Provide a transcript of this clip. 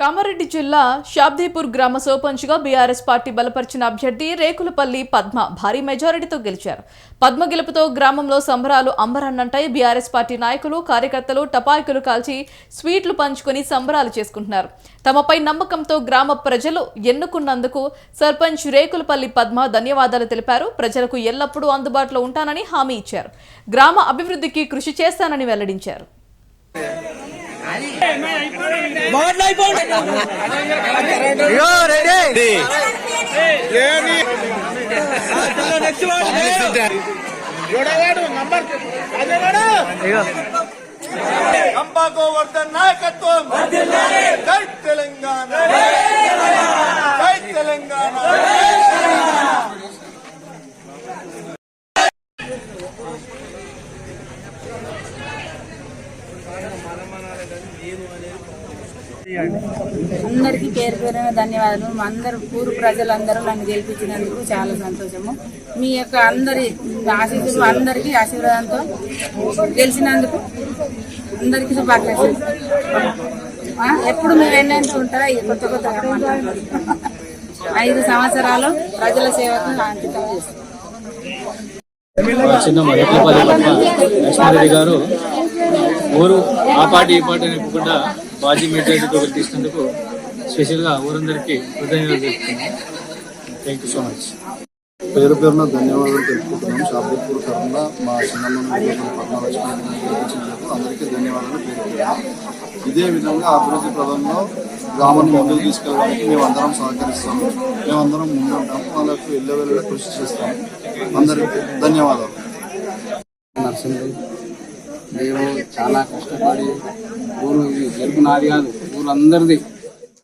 కామారెడ్డి జిల్లా షాబ్దీపూర్ గ్రామ సర్పంచ్గా బీఆర్ఎస్ పార్టీ బలపరిచిన అభ్యర్థి రేకులపల్లి పద్మ భారీ మెజారిటీతో గెలిచారు. పద్మ గెలుపుతో గ్రామంలో సంబరాలు అంబరాన్నంటాయి. బీఆర్ఎస్ పార్టీ నాయకులు, కార్యకర్తలు టపాకులు కాల్చి స్వీట్లు పంచుకొని సంబరాలు చేసుకుంటున్నారు. తమపై నమ్మకంతో గ్రామ ప్రజలు ఎన్నుకున్నందుకు సర్పంచ్ రేకులపల్లి పద్మ ధన్యవాదాలు తెలిపారు. ప్రజలకు ఎల్లప్పుడూ అందుబాటులో ఉంటానని హామీ ఇచ్చారు. గ్రామ అభివృద్ధికి కృషి చేస్తానని వెల్లడించారు. గోవర్ధన్ నాయకత్వం జై తెలంగాణ, జై తెలంగాణ. అందరికీ పేరు పేరున ధన్యవాదాలు. అందరు ఊరు ప్రజలందరూ నన్ను గెలిపించినందుకు చాలా సంతోషము. మీ యొక్క అందరి ఆశీస్సులు, అందరికీ ఆశీర్వాదంతో గెలిచినందుకు అందరికీ శుభాకాంక్షలు. ఎప్పుడు మీరు ఎన్నెంటూ ఉంటారా? కొత్త కొత్త 5 సంవత్సరాలు ప్రజల సేవకు అంకితం చేస్తారు. లక్ష్మారెడ్డి గారు ఊరు ఆ పార్టీ ఈ పార్టీ అనుకోకుండా బాజీ మెజారిటీతో గెలిపిస్తున్నందుకు స్పెషల్గా ఊరందరికీ కృతజ్ఞతలు తెలుపుతున్నాం. Thank you so much. పేరు పేరున ధన్యవాదాలు తెలుపుతున్నాం. షాబ్దీపూర్ తరఫున మా చిన్నమ్మ పద్మలక్ష్మి అందరికీ ధన్యవాదాలు తెలుపుతున్నాం. ఇదే విధంగా అభివృద్ధి పదంలో గ్రామాన్ని ముందుకు తీసుకెళ్ళడానికి మేమందరం సహకరిస్తాము. మేమందరం ముందుంటాము. వాళ్ళకు వెళ్ళ కృషి చేస్తాము. అందరికీ ధన్యవాదాలు. నరసింహుడు మేము చాలా కష్టపడి ఊరు గెలుపు నాది కాదు, ఊరందరిది